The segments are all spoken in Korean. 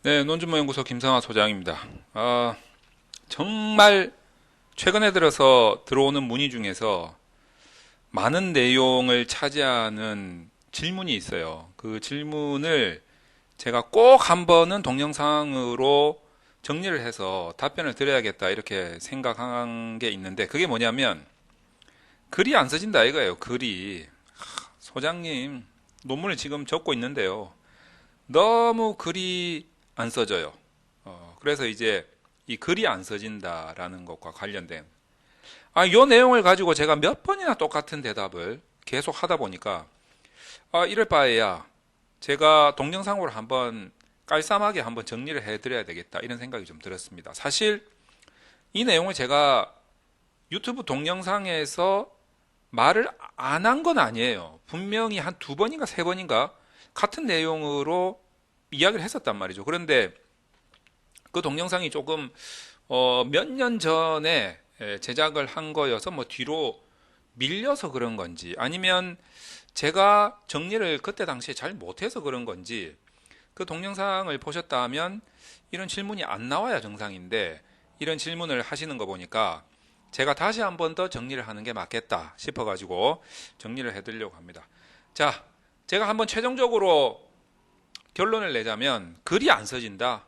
네, 논준모연구소 김성하 소장입니다. 정말 최근에 들어서 들어오는 문의 중에서 많은 내용을 차지하는 질문이 있어요. 그 질문을 제가 꼭 한 번은 동영상으로 정리를 해서 답변을 드려야겠다 이렇게 생각한 게 있는데 그게 뭐냐면 글이 안 써진다 이거예요. 글이. 소장님, 논문을 지금 적고 있는데요. 너무 글이 안 써져요. 그래서 이제 이 글이 안 써진다라는 것과 관련된 요 내용을 가지고 제가 몇 번이나 똑같은 대답을 계속 하다 보니까 이럴 바에야 제가 동영상으로 한번 깔쌈하게 한번 정리를 해드려야 되겠다 이런 생각이 좀 들었습니다. 사실 이 내용을 제가 유튜브 동영상에서 말을 안 한 건 아니에요. 분명히 한 두 번인가 세 번인가 같은 내용으로 이야기를 했었단 말이죠. 그런데 그 동영상이 조금 몇 년 전에 제작을 한 거여서 뭐 뒤로 밀려서 그런 건지 아니면 제가 정리를 그때 당시에 잘 못해서 그런 건지 그 동영상을 보셨다면 이런 질문이 안 나와야 정상인데 이런 질문을 하시는 거 보니까 제가 다시 한번 더 정리를 하는 게 맞겠다 싶어가지고 정리를 해드리려고 합니다. 자, 제가 한번 최종적으로 결론을 내자면 글이 안 써진다.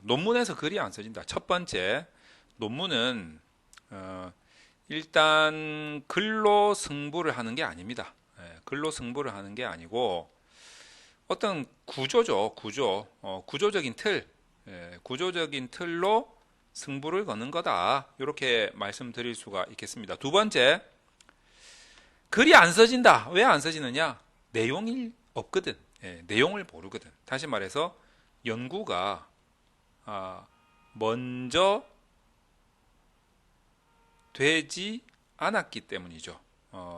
논문에서 글이 안 써진다. 첫 번째, 논문은 일단 글로 승부를 하는 게 아닙니다. 글로 승부를 하는 게 아니고 어떤 구조죠. 구조적인 틀, 구조적인 틀로 승부를 거는 거다. 이렇게 말씀드릴 수가 있겠습니다. 두 번째, 글이 안 써진다. 왜 안 써지느냐? 내용이 없거든. 내용을 모르거든. 다시 말해서 연구가 먼저 되지 않았기 때문이죠.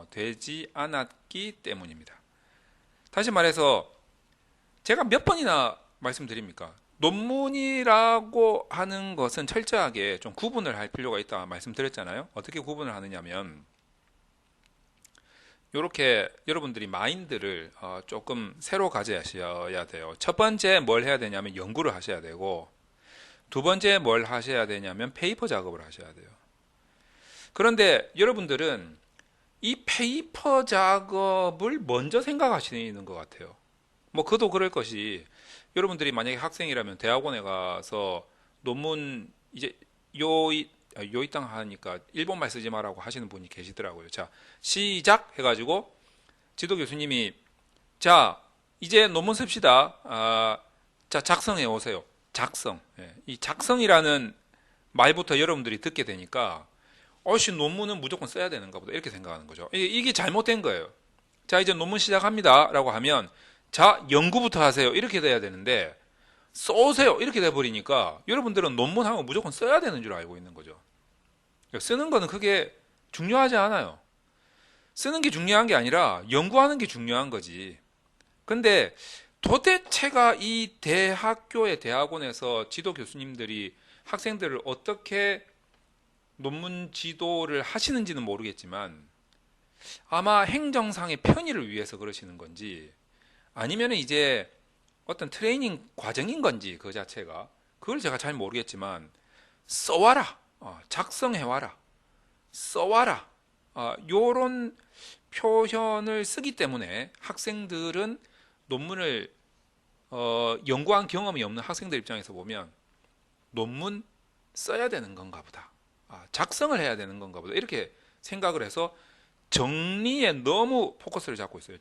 되지 않았기 때문입니다. 다시 말해서 제가 몇 번이나 말씀드립니까? 논문이라고 하는 것은 철저하게 좀 구분을 할 필요가 있다 말씀드렸잖아요. 어떻게 구분을 하느냐면 이렇게 여러분들이 마인드를 조금 새로 가져야 돼요. 첫 번째 뭘 해야 되냐면 연구를 하셔야 되고 두 번째 뭘 하셔야 되냐면 페이퍼 작업을 하셔야 돼요. 그런데 여러분들은 이 페이퍼 작업을 먼저 생각하시는 것 같아요. 뭐 그도 그럴 것이 여러분들이 만약에 학생이라면 대학원에 가서 논문 이제 요이 땅 하니까 일본말 쓰지 마라고 하시는 분이 계시더라고요. 자, 시작 해가지고 지도 교수님이 자 이제 논문 씁시다. 자 작성해 오세요. 작성. 이 작성이라는 말부터 여러분들이 듣게 되니까 어씨 논문은 무조건 써야 되는가 보다 이렇게 생각하는 거죠. 이게 잘못된 거예요. 자 이제 논문 시작합니다 라고 하면 자 연구부터 하세요 이렇게 돼야 되는데 써오세요 이렇게 돼버리니까 여러분들은 논문하고 무조건 써야 되는 줄 알고 있는 거죠. 쓰는 거는 크게 중요하지 않아요. 쓰는 게 중요한 게 아니라 연구하는 게 중요한 거지. 근데 도대체가 이 대학교의 대학원에서 지도 교수님들이 학생들을 어떻게 논문 지도를 하시는지는 모르겠지만 아마 행정상의 편의를 위해서 그러시는 건지 아니면 이제 어떤 트레이닝 과정인 건지 그 자체가 그걸 제가 잘 모르겠지만 써와라, 작성해와라, 써와라 요런 표현을 쓰기 때문에 학생들은 논문을 연구한 경험이 없는 학생들 입장에서 보면 논문 써야 되는 건가 보다. 작성을 해야 되는 건가 보다. 이렇게 생각을 해서 정리에 너무 포커스를 잡고 있어요.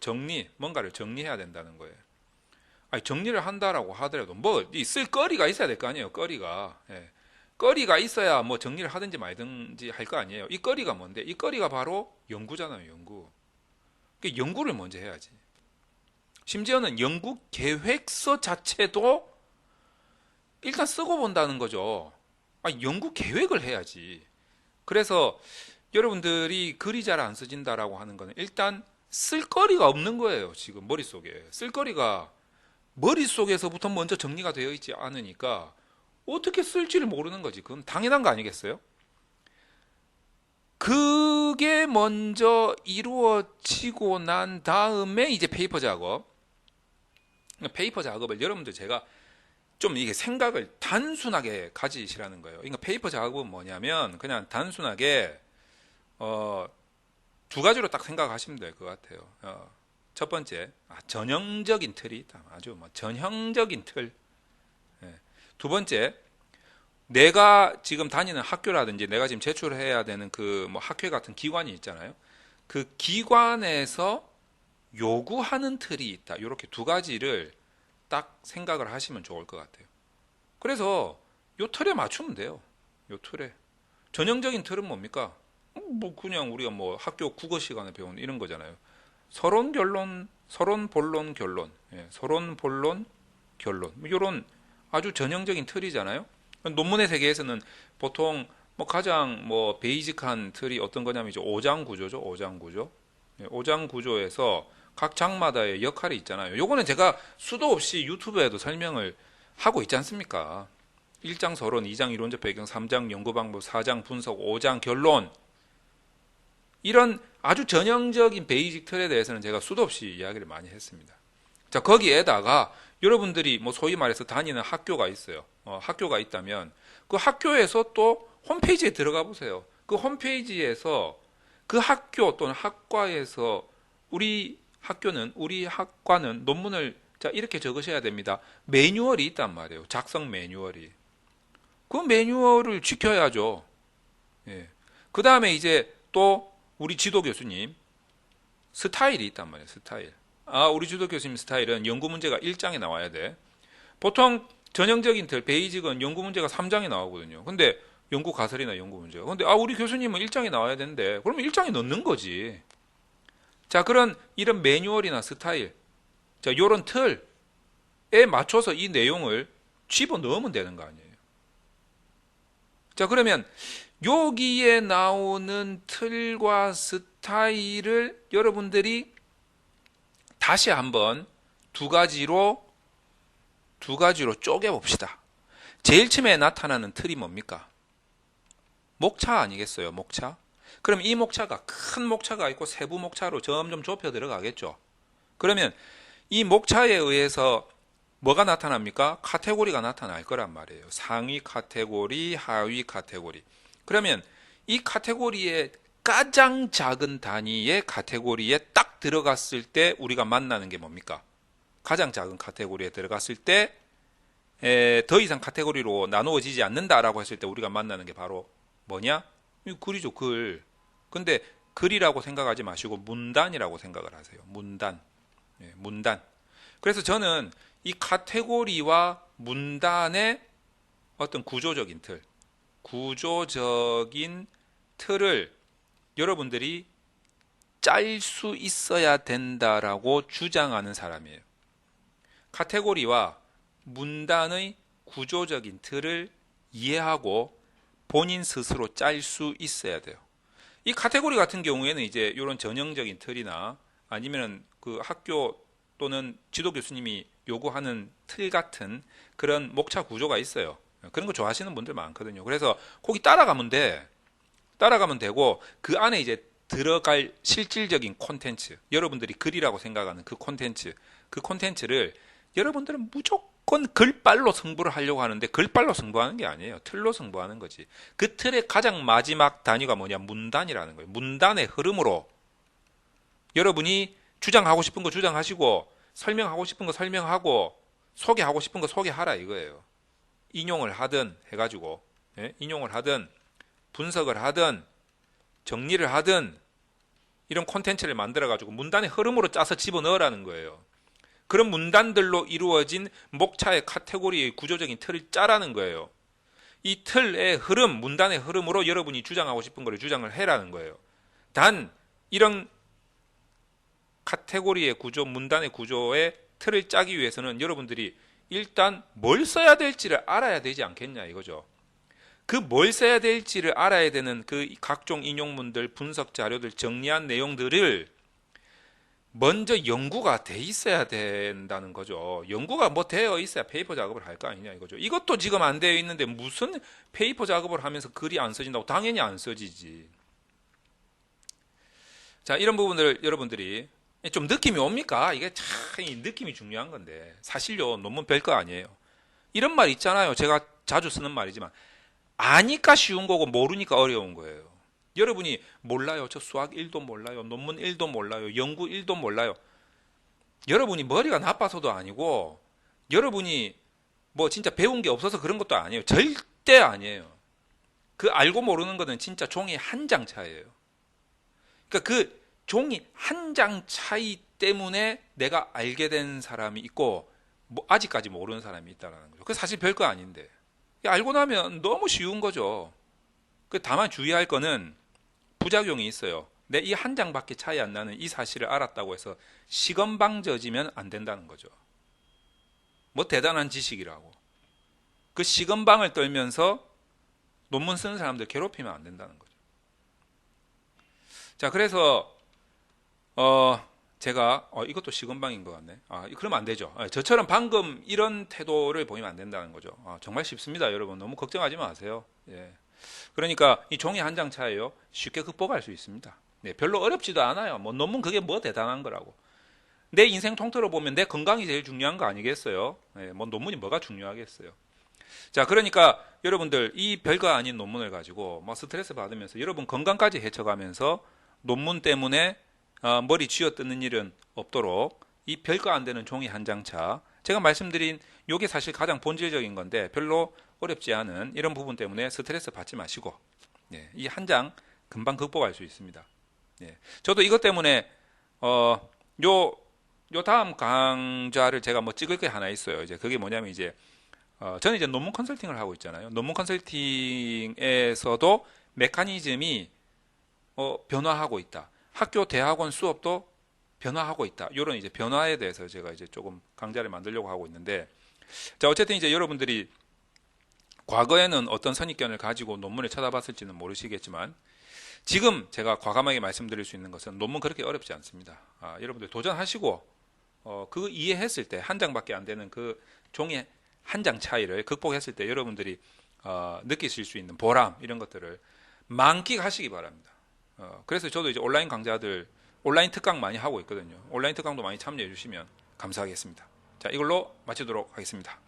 뭔가를 정리해야 된다는 거예요. 정리를 한다라고 하더라도 뭐 쓸 거리가 있어야 될 거 아니에요. 거리가. 거리가 있어야 뭐 정리를 하든지 말든지 할 거 아니에요. 이 거리가 뭔데? 이 거리가 바로 연구잖아요. 연구. 연구를 먼저 해야지. 심지어는 연구 계획서 자체도 일단 쓰고 본다는 거죠. 연구 계획을 해야지. 그래서 여러분들이 글이 잘 안 써진다라고 하는 거는 일단 쓸 거리가 없는 거예요. 지금 머릿속에. 쓸 거리가 머릿속에서부터 먼저 정리가 되어 있지 않으니까 어떻게 쓸지를 모르는 거지. 그건 당연한 거 아니겠어요? 그게 먼저 이루어지고 난 다음에 이제 페이퍼 작업. 페이퍼 작업을 여러분들 제가 좀 이게 생각을 단순하게 가지시라는 거예요. 그러니까 페이퍼 작업은 뭐냐면 그냥 단순하게 두 가지로 딱 생각하시면 될 것 같아요. 첫 번째, 전형적인 틀이 있다. 아주 뭐 전형적인 틀. 예. 두 번째, 내가 지금 다니는 학교라든지 내가 지금 제출해야 되는 그 뭐 학회 같은 기관이 있잖아요. 그 기관에서 요구하는 틀이 있다. 이렇게 두 가지를 딱 생각을 하시면 좋을 것 같아요. 그래서 요 틀에 맞추면 돼요. 요 틀에. 전형적인 틀은 뭡니까? 뭐 그냥 우리가 뭐 학교 국어 시간에 배우는 이런 거잖아요. 서론 결론, 서론 본론 결론, 서론 본론 결론. 이런 아주 전형적인 틀이잖아요. 논문의 세계에서는 보통 뭐 가장 뭐 베이직한 틀이 어떤 거냐면 이제 5장 구조죠. 5장 구조. 5장 구조에서 각 장마다의 역할이 있잖아요. 요거는 제가 수도 없이 유튜브에도 설명을 하고 있지 않습니까? 1장 서론, 2장 이론적 배경, 3장 연구 방법, 4장 분석, 5장 결론. 이런 아주 전형적인 베이직 틀에 대해서는 제가 수도 없이 이야기를 많이 했습니다. 자, 거기에다가 여러분들이 뭐 소위 말해서 다니는 학교가 있어요. 학교가 있다면 그 학교에서 또 홈페이지에 들어가 보세요. 그 홈페이지에서 그 학교 또는 학과에서 우리 학과는 논문을 자 이렇게 적으셔야 됩니다. 매뉴얼이 있단 말이에요. 작성 매뉴얼이. 그 매뉴얼을 지켜야죠. 예. 그 다음에 이제 또 우리 지도 교수님 스타일이 있단 말이에요. 스타일. 우리 지도 교수님 스타일은 연구 문제가 1장에 나와야 돼. 보통 전형적인 틀, 베이직은 연구 문제가 3장에 나오거든요. 근데 연구 가설이나 연구 문제가. 근데 우리 교수님은 1장에 나와야 되는데 그러면 1장에 넣는 거지. 자, 이런 매뉴얼이나 스타일, 자, 요런 틀에 맞춰서 이 내용을 집어 넣으면 되는 거 아니에요. 자, 그러면 여기에 나오는 틀과 스타일을 여러분들이 다시 한번 두 가지로 쪼개봅시다. 제일 처음에 나타나는 틀이 뭡니까? 목차 아니겠어요? 목차. 그럼 이 목차가 큰 목차가 있고 세부 목차로 점점 좁혀 들어가겠죠. 그러면 이 목차에 의해서 뭐가 나타납니까? 카테고리가 나타날 거란 말이에요. 상위 카테고리, 하위 카테고리. 그러면 이 카테고리의 가장 작은 단위의 카테고리에 딱 들어갔을 때 우리가 만나는 게 뭡니까? 가장 작은 카테고리에 들어갔을 때 더 이상 카테고리로 나누어지지 않는다라고 했을 때 우리가 만나는 게 바로 뭐냐? 글이죠, 글. 근데 글이라고 생각하지 마시고 문단이라고 생각을 하세요. 문단. 문단. 그래서 저는 이 카테고리와 문단의 어떤 구조적인 틀을 여러분들이 짤 수 있어야 된다라고 주장하는 사람이에요. 카테고리와 문단의 구조적인 틀을 이해하고 본인 스스로 짤 수 있어야 돼요. 이 카테고리 같은 경우에는 이제 이런 전형적인 틀이나 아니면 그 학교 또는 지도 교수님이 요구하는 틀 같은 그런 목차 구조가 있어요. 그런 거 좋아하시는 분들 많거든요. 그래서 거기 따라가면 되고 그 안에 이제 들어갈 실질적인 콘텐츠, 여러분들이 글이라고 생각하는 그 콘텐츠를 여러분들은 무조건 글빨로 승부를 하려고 하는데 글빨로 승부하는 게 아니에요. 틀로 승부하는 거지. 그 틀의 가장 마지막 단위가 뭐냐? 문단이라는 거예요. 문단의 흐름으로 여러분이 주장하고 싶은 거 주장하시고 설명하고 싶은 거 설명하고 소개하고 싶은 거 소개하라 이거예요. 인용을 하든 해가지고 인용을 하든 분석을 하든 정리를 하든 이런 콘텐츠를 만들어가지고 문단의 흐름으로 짜서 집어넣으라는 거예요. 그런 문단들로 이루어진 목차의 카테고리의 구조적인 틀을 짜라는 거예요. 이 틀의 흐름, 문단의 흐름으로 여러분이 주장하고 싶은 걸 주장을 해라는 거예요. 단 이런 카테고리의 구조, 문단의 구조의 틀을 짜기 위해서는 여러분들이 일단 뭘 써야 될지를 알아야 되지 않겠냐 이거죠. 그 뭘 써야 될지를 알아야 되는 그 각종 인용문들, 분석 자료들, 정리한 내용들을 먼저 연구가 돼 있어야 된다는 거죠. 연구가 뭐 되어 있어야 페이퍼 작업을 할 거 아니냐 이거죠. 이것도 지금 안 되어 있는데 무슨 페이퍼 작업을 하면서 글이 안 써진다고? 당연히 안 써지지. 자, 이런 부분들 여러분들이 좀 느낌이 옵니까? 이게 참 느낌이 중요한 건데 사실요 논문 별거 아니에요. 이런 말 있잖아요. 제가 자주 쓰는 말이지만 아니까 쉬운 거고 모르니까 어려운 거예요. 여러분이 몰라요. 저 수학 1도 몰라요. 논문 1도 몰라요. 연구 1도 몰라요. 여러분이 머리가 나빠서도 아니고 여러분이 뭐 진짜 배운 게 없어서 그런 것도 아니에요. 절대 아니에요. 그 알고 모르는 거는 진짜 종이 한 장 차이예요. 그러니까 그 종이 한 장 차이 때문에 내가 알게 된 사람이 있고 뭐 아직까지 모르는 사람이 있다는 거죠. 그 사실 별거 아닌데 알고 나면 너무 쉬운 거죠. 다만 주의할 거는 부작용이 있어요. 내 이 한 장밖에 차이 안 나는 이 사실을 알았다고 해서 시건방져지면 안 된다는 거죠. 뭐 대단한 지식이라고. 그 시건방을 떨면서 논문 쓰는 사람들 괴롭히면 안 된다는 거죠. 자, 그래서 제가 이것도 시건방인 것 같네. 그러면 안 되죠. 저처럼 방금 이런 태도를 보이면 안 된다는 거죠. 정말 쉽습니다, 여러분. 너무 걱정하지 마세요. 예. 그러니까 이 종이 한 장 차이요 쉽게 극복할 수 있습니다. 네, 별로 어렵지도 않아요. 뭐 논문 그게 뭐 대단한 거라고. 내 인생 통틀어 보면 내 건강이 제일 중요한 거 아니겠어요? 네, 뭐 논문이 뭐가 중요하겠어요? 자, 그러니까 여러분들 이 별거 아닌 논문을 가지고 뭐 스트레스 받으면서 여러분 건강까지 해쳐가면서 논문 때문에 머리 쥐어뜯는 일은 없도록 이 별거 안 되는 종이 한 장 차, 제가 말씀드린 이게 사실 가장 본질적인 건데 별로 어렵지 않은 이런 부분 때문에 스트레스 받지 마시고 이 한 장 금방 극복할 수 있습니다. 저도 이것 때문에 요 다음 강좌를 제가 뭐 찍을 게 하나 있어요. 이제 그게 뭐냐면 이제 저는 이제 논문 컨설팅을 하고 있잖아요. 논문 컨설팅에서도 메커니즘이 변화하고 있다. 학교 대학원 수업도 변화하고 있다. 이런 이제 변화에 대해서 제가 이제 조금 강좌를 만들려고 하고 있는데, 자, 어쨌든 이제 여러분들이 과거에는 어떤 선입견을 가지고 논문을 찾아봤을지는 모르시겠지만 지금 제가 과감하게 말씀드릴 수 있는 것은 논문 그렇게 어렵지 않습니다. 여러분들 도전하시고 그 이해했을 때 한 장밖에 안 되는 그 종이 한 장 차이를 극복했을 때 여러분들이 느끼실 수 있는 보람 이런 것들을 만끽하시기 바랍니다. 그래서 저도 이제 온라인 강좌들 온라인 특강 많이 하고 있거든요. 온라인 특강도 많이 참여해 주시면 감사하겠습니다. 자, 이걸로 마치도록 하겠습니다.